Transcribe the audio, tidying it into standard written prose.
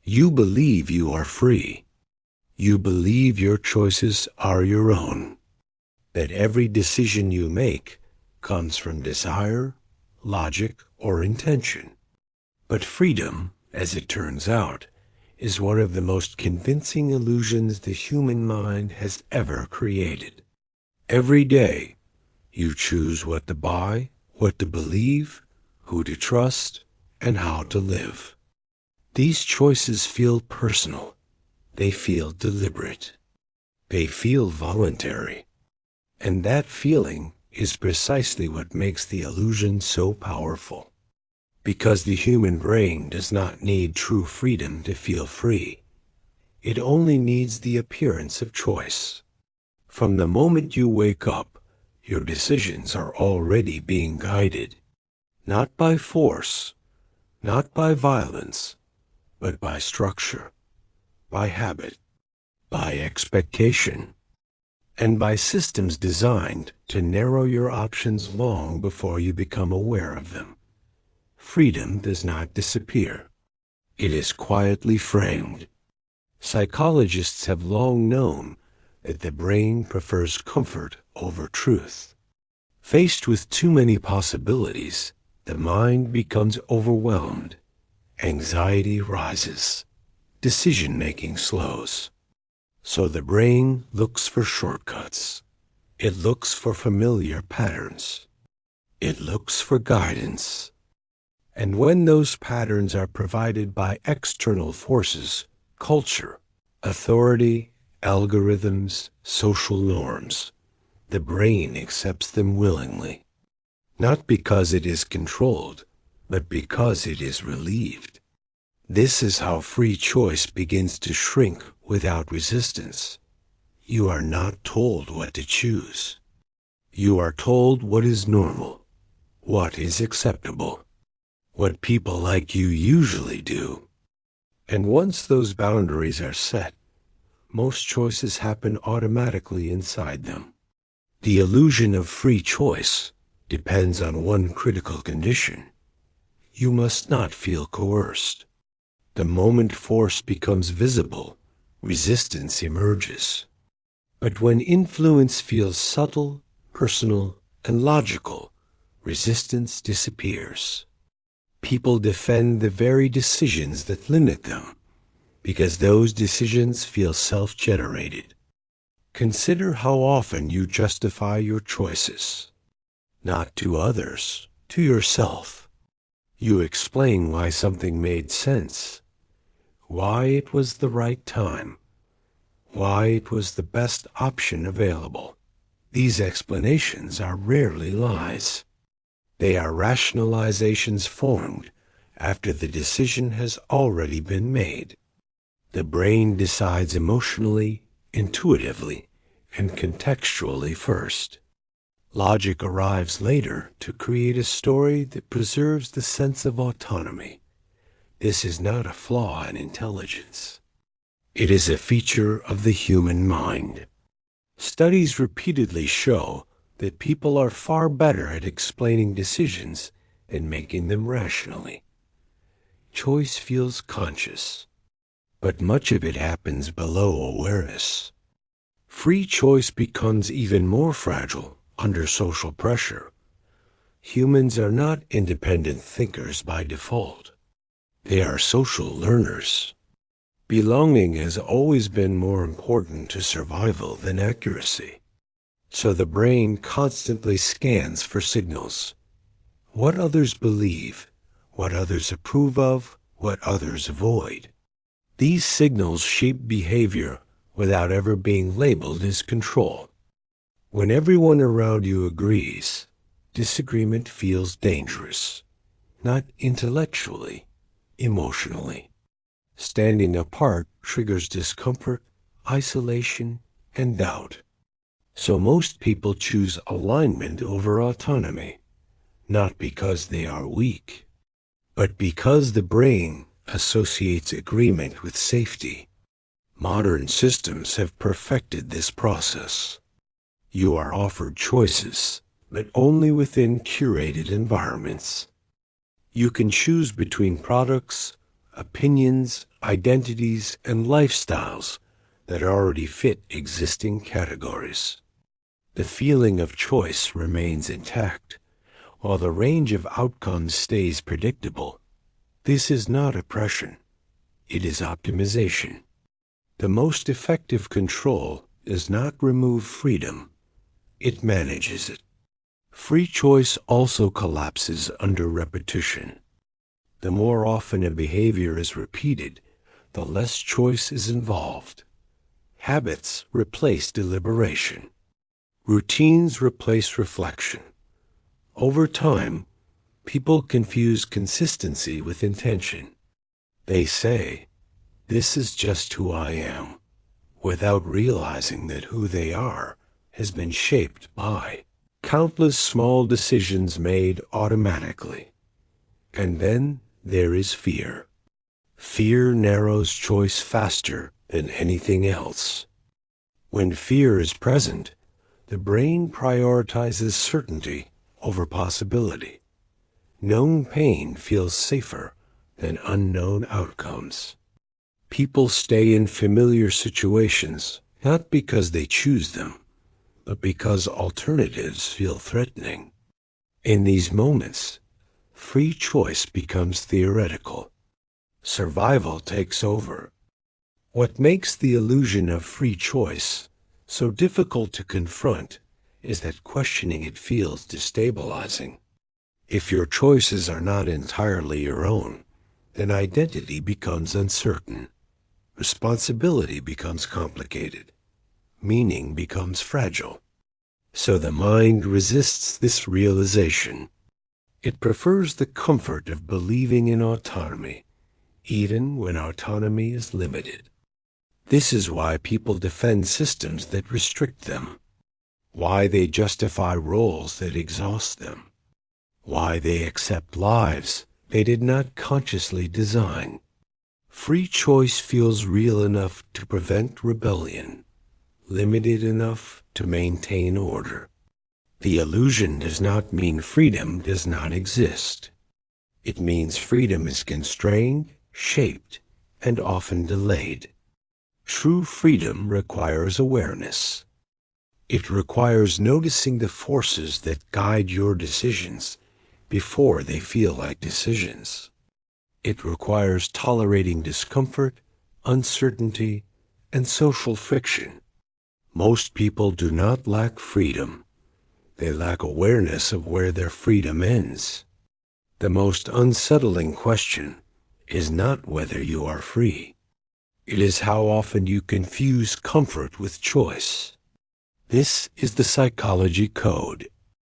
You believe you are free. You believe your choices are your own. That every decision you make comes from desire, logic, or intention. But freedom, as it turns out, is one of the most convincing illusions the human mind has ever created. Every day, you choose what to buy, what to believe, who to trust, and how to live. These choices feel personal. They feel deliberate. They feel voluntary. And that feeling is precisely what makes the illusion so powerful. Because the human brain does not need true freedom to feel free. It only needs the appearance of choice. From the moment you wake up, your decisions are already being guided, not by force, not by violence, but by structure, by habit, by expectation, and by systems designed to narrow your options long before you become aware of them. Freedom does not disappear. It is quietly framed. Psychologists have long known that the brain prefers comfort over truth. Faced with too many possibilities, the mind becomes overwhelmed. Anxiety rises. Decision-making slows. So the brain looks for shortcuts. It looks for familiar patterns. It looks for guidance. And when those patterns are provided by external forces, culture, authority, algorithms, social norms, the brain accepts them willingly. Not because it is controlled, but because it is relieved. This is how free choice begins to shrink without resistance. You are not told what to choose. You are told what is normal, what is acceptable, what people like you usually do. And once those boundaries are set, most choices happen automatically inside them. The illusion of free choice depends on one critical condition. You must not feel coerced. The moment force becomes visible, resistance emerges. But when influence feels subtle, personal, and logical, resistance disappears. People defend the very decisions that limit them, because those decisions feel self-generated. Consider how often you justify your choices. Not to others, to yourself. You explain why something made sense, why it was the right time, why it was the best option available. These explanations are rarely lies. They are rationalizations formed after the decision has already been made. The brain decides emotionally, intuitively, and contextually first. Logic arrives later to create a story that preserves the sense of autonomy. This is not a flaw in intelligence. It is a feature of the human mind. Studies repeatedly show that people are far better at explaining decisions and making them rationally. Choice feels conscious, but much of it happens below awareness. Free choice becomes even more fragile under social pressure. Humans are not independent thinkers by default. They are social learners. Belonging has always been more important to survival than accuracy. So the brain constantly scans for signals. What others believe, what others approve of, what others avoid. These signals shape behavior without ever being labeled as control. When everyone around you agrees, disagreement feels dangerous, not intellectually, emotionally. Standing apart triggers discomfort, isolation, and doubt. So most people choose alignment over autonomy, not because they are weak, but because the brain associates agreement with safety. Modern systems have perfected this process. You are offered choices, but only within curated environments. You can choose between products, opinions, identities, and lifestyles that already fit existing categories. The feeling of choice remains intact, while the range of outcomes stays predictable. This is not oppression. It is optimization. The most effective control does not remove freedom. It manages it. Free choice also collapses under repetition. The more often a behavior is repeated, the less choice is involved. Habits replace deliberation. Routines replace reflection. Over time, people confuse consistency with intention. They say, "This is just who I am," without realizing that who they are has been shaped by countless small decisions made automatically. And then there is fear. Fear narrows choice faster than anything else. When fear is present, the brain prioritizes certainty over possibility. Known pain feels safer than unknown outcomes. People stay in familiar situations not because they choose them, but because alternatives feel threatening. In these moments, free choice becomes theoretical. Survival takes over. What makes the illusion of free choice so difficult to confront is that questioning it feels destabilizing. If your choices are not entirely your own, then identity becomes uncertain. Responsibility becomes complicated. Meaning becomes fragile. So the mind resists this realization. It prefers the comfort of believing in autonomy, even when autonomy is limited. This is why people defend systems that restrict them, why they justify roles that exhaust them, why they accept lives they did not consciously design. Free choice feels real enough to prevent rebellion, limited enough to maintain order. The illusion does not mean freedom does not exist. It means freedom is constrained, shaped, and often delayed. True freedom requires awareness. It requires noticing the forces that guide your decisions before they feel like decisions. It requires tolerating discomfort, uncertainty, and social friction. Most people do not lack freedom. They lack awareness of where their freedom ends. The most unsettling question is not whether you are free. It is how often you confuse comfort with choice. This is the psychology code.